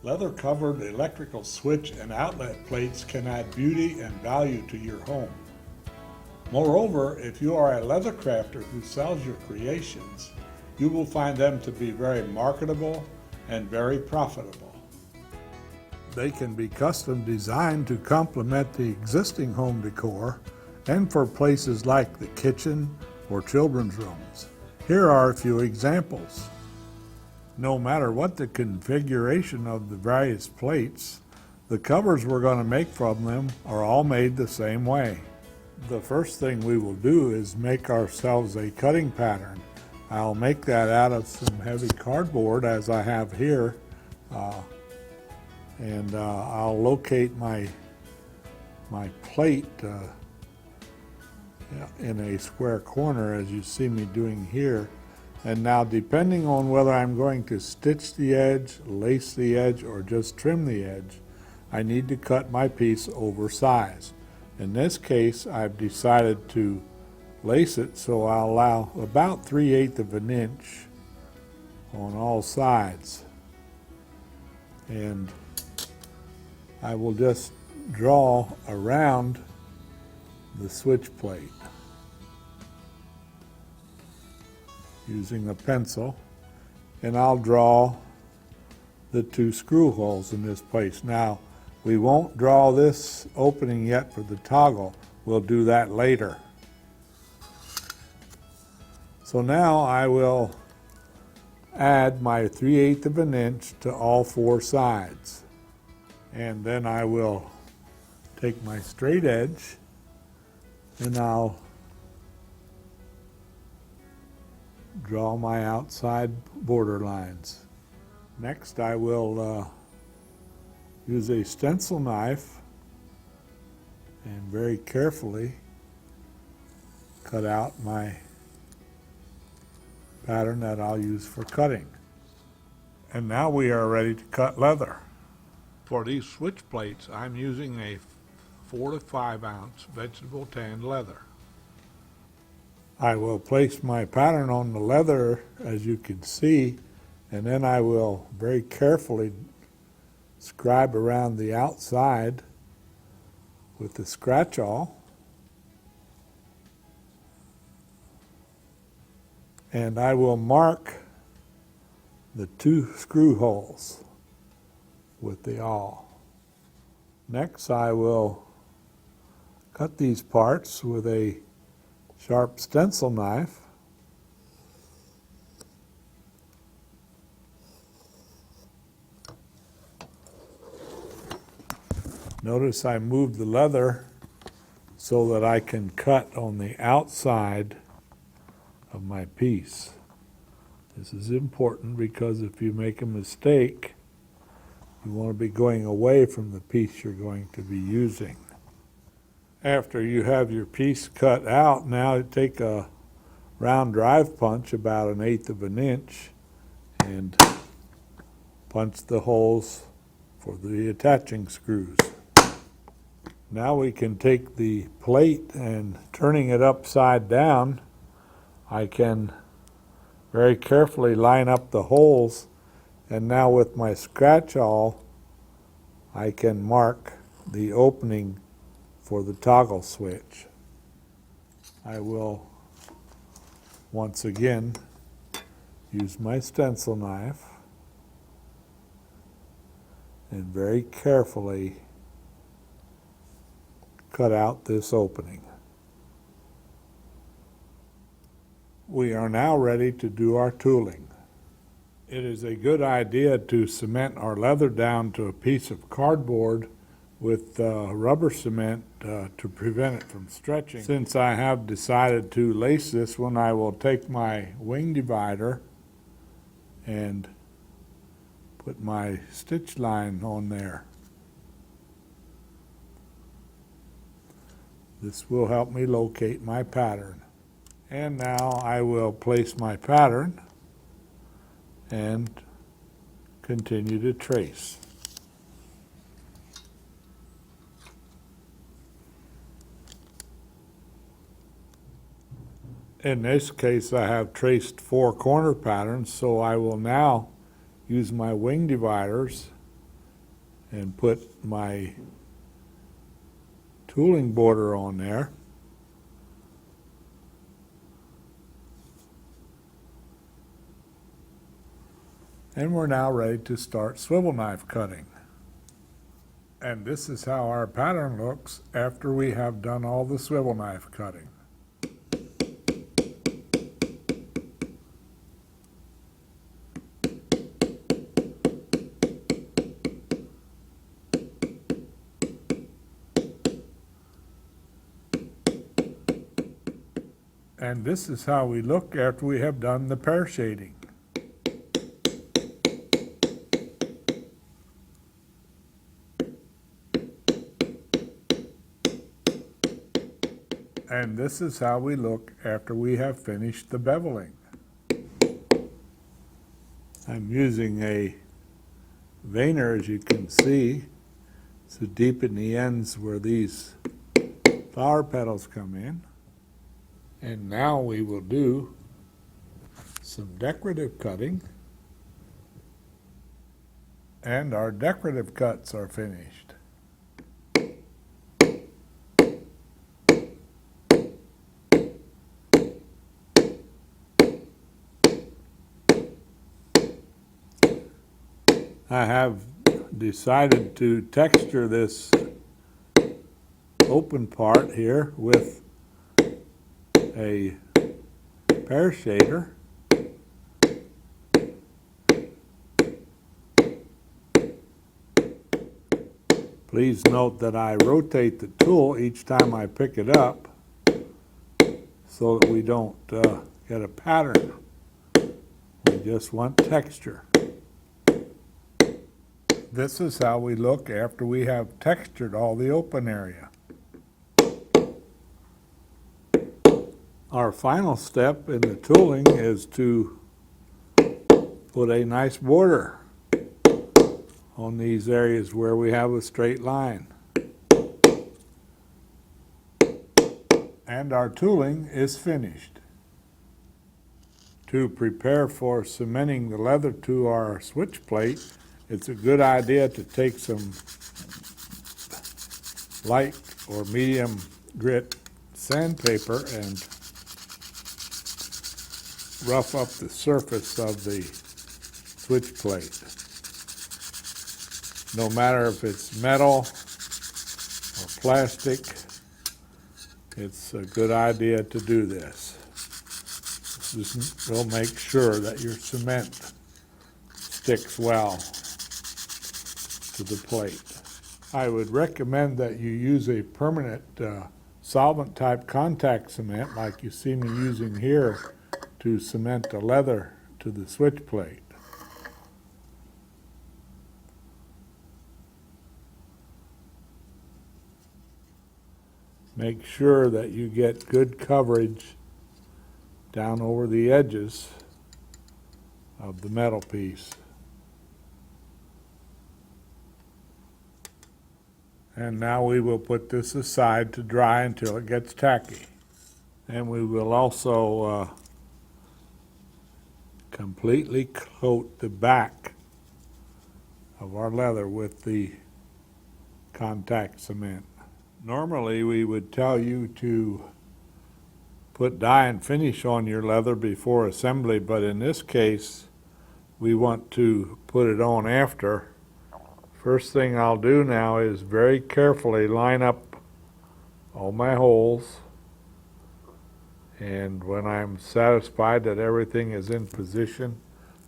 Leather-covered electrical switch and outlet plates can add beauty and value to your home. Moreover, if you are a leather crafter who sells your creations, you will find them to be very marketable and very profitable. They can be custom designed to complement the existing home decor and for places like the kitchen or children's rooms. Here are a few examples. No matter what the configuration of the various plates, the covers we're going to make from them are all made the same way. The first thing we will do is make ourselves a cutting pattern. I'll make that out of some heavy cardboard as I have here, and I'll locate my plate in a square corner as you see me doing here. And now, depending on whether I'm going to stitch the edge, lace the edge, or just trim the edge, I need to cut my piece oversized. In this case, I've decided to lace it, so I'll allow about 3/8 of an inch on all sides. And I will just draw around the switch plate using a pencil, and I'll draw the 2 screw holes in this place. Now, we won't draw this opening yet for the toggle. We'll do that later. So now I will add my 3/8 of an inch to all 4 sides. And then I will take my straight edge and I'll draw my outside border lines. Next, I will use a stencil knife and very carefully cut out my pattern that I'll use for cutting. And now we are ready to cut leather. For these switch plates, I'm using a 4 to 5 ounce vegetable tanned leather. I will place my pattern on the leather, as you can see, and then I will very carefully scribe around the outside with the scratch-awl, and I will mark the 2 screw holes with the awl. Next, I will cut these parts with a sharp stencil knife. Notice I moved the leather so that I can cut on the outside of my piece. This is important because if you make a mistake, you want to be going away from the piece you're going to be using. After you have your piece cut out, now take a round drive punch about 1/8 of an inch and punch the holes for the attaching screws. Now we can take the plate and turning it upside down, I can very carefully line up the holes, and now with my scratch-awl I can mark the opening for the toggle switch. I will once again use my stencil knife and very carefully cut out this opening. We are now ready to do our tooling. It is a good idea to cement our leather down to a piece of cardboard with rubber cement to prevent it from stretching. Since I have decided to lace this one, I will take my wing divider and put my stitch line on there. This will help me locate my pattern. And now I will place my pattern and continue to trace. In this case, I have traced 4 corner patterns, so I will now use my wing dividers and put my tooling border on there. And we're now ready to start swivel knife cutting. And this is how our pattern looks after we have done all the swivel knife cutting. And this is how we look after we have done the pear shading. And this is how we look after we have finished the beveling. I'm using a veiner, as you can see, to deepen the ends where these flower petals come in. And now we will do some decorative cutting. And our decorative cuts are finished. I have decided to texture this open part here with a pear shader. Please note that I rotate the tool each time I pick it up so that we don't get a pattern. We just want texture. This is how we look after we have textured all the open area. Our final step in the tooling is to put a nice border on these areas where we have a straight line. And our tooling is finished. To prepare for cementing the leather to our switch plate, it's a good idea to take some light or medium grit sandpaper and rough up the surface of the switch plate. No matter if it's metal or plastic, it's a good idea to do this. This will make sure that your cement sticks well to the plate. I would recommend that you use a permanent solvent type contact cement like you see me using here to cement the leather to the switch plate. Make sure that you get good coverage down over the edges of the metal piece. And now we will put this aside to dry until it gets tacky. And we will also completely coat the back of our leather with the contact cement. Normally we would tell you to put dye and finish on your leather before assembly, but in this case we want to put it on after. First thing I'll do now is very carefully line up all my holes, and when I'm satisfied that everything is in position,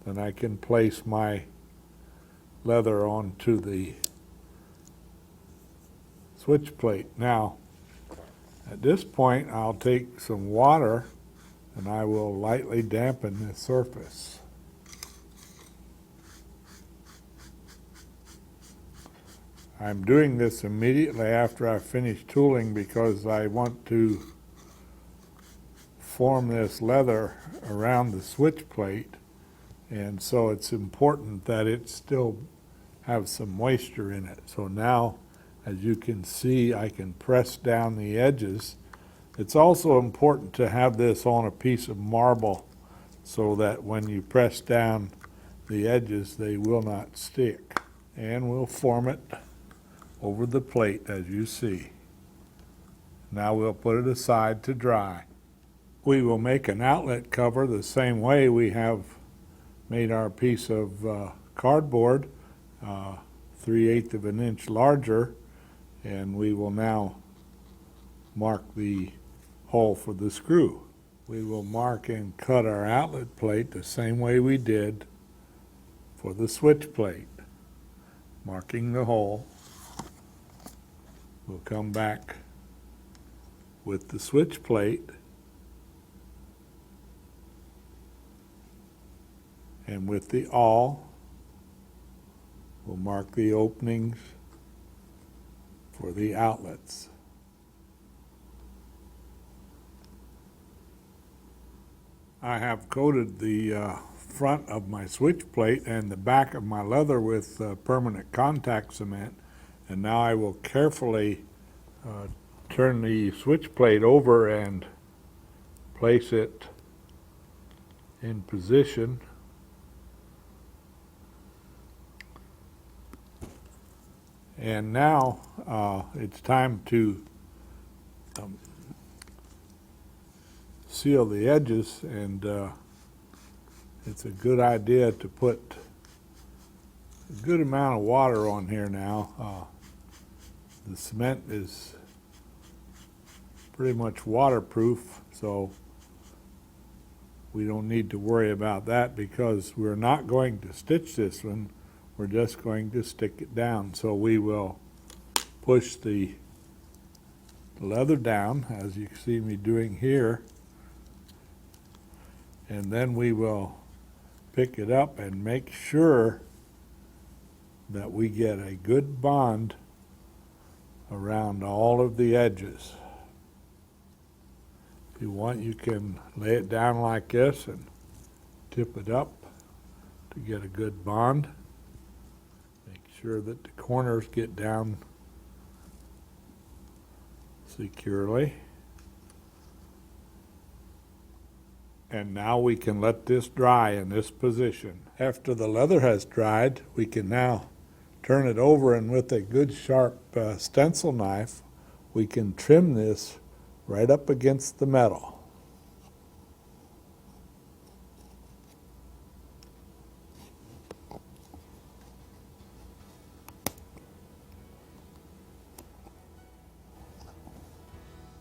then I can place my leather onto the switch plate. Now, at this point, I'll take some water and I will lightly dampen the surface. I'm doing this immediately after I finish tooling because I want to form this leather around the switch plate, and so it's important that it still have some moisture in it. So now, as you can see, I can press down the edges. It's also important to have this on a piece of marble so that when you press down the edges, they will not stick. and we'll form it over the plate as you see. Now we'll put it aside to dry. We will make an outlet cover the same way we have made our piece of cardboard, 3/8 of an inch larger, and we will now mark the hole for the screw. We will mark and cut our outlet plate the same way we did for the switch plate. Marking the hole, we'll come back with the switch plate and with the awl, we'll mark the openings for the outlets. I have coated the front of my switch plate and the back of my leather with permanent contact cement, and now I will carefully turn the switch plate over and place it in position. And now it's time to seal the edges, and it's a good idea to put a good amount of water on here now. The cement is pretty much waterproof, so we don't need to worry about that because we're not going to stitch this one. We're just going to stick it down. So we will push the leather down, as you see me doing here, and then we will pick it up and make sure that we get a good bond around all of the edges. If you want, you can lay it down like this and tip it up to get a good bond. Make sure that the corners get down securely. And now we can let this dry in this position. After the leather has dried, we can now turn it over, and with a good sharp stencil knife, we can trim this right up against the metal.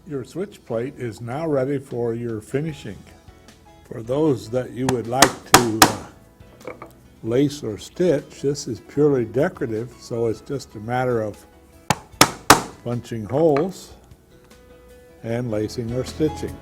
Your switch plate is now ready for your finishing. For those that you would like to lace or stitch, this is purely decorative, so it's just a matter of punching holes and lacing or stitching.